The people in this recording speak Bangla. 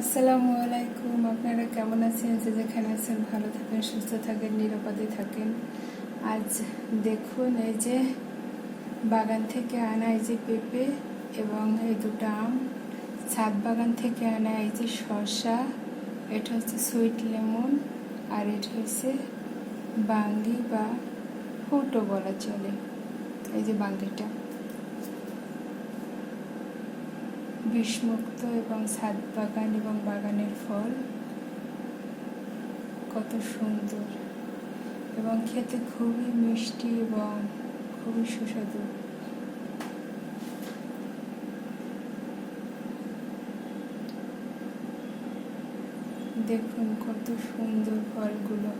আসসালামু আলাইকুম। আপনারা কেমন আছেন? যে যেখানে আছেন ভালো থাকেন, সুস্থ থাকেন, নিরাপদে থাকেন। আজ দেখুন, এই যে বাগান থেকে আনা এই যে পেঁপে এবং এই দুটো আম, ছাদ বাগান থেকে আনা এই যে শসা, এটা হচ্ছে সুইট লেমন, আর এটা হচ্ছে বাঙ্গি বা ফুটো বলা চলে। এই যে বাঙ্গিটা বিষমুক্ত এবং ছাদ বাগান এবং বাগানের ফল কত সুন্দর এবং খেতে খুবই মিষ্টি এবং খুবই সুস্বাদু। দেখুন কত সুন্দর ফলগুলো।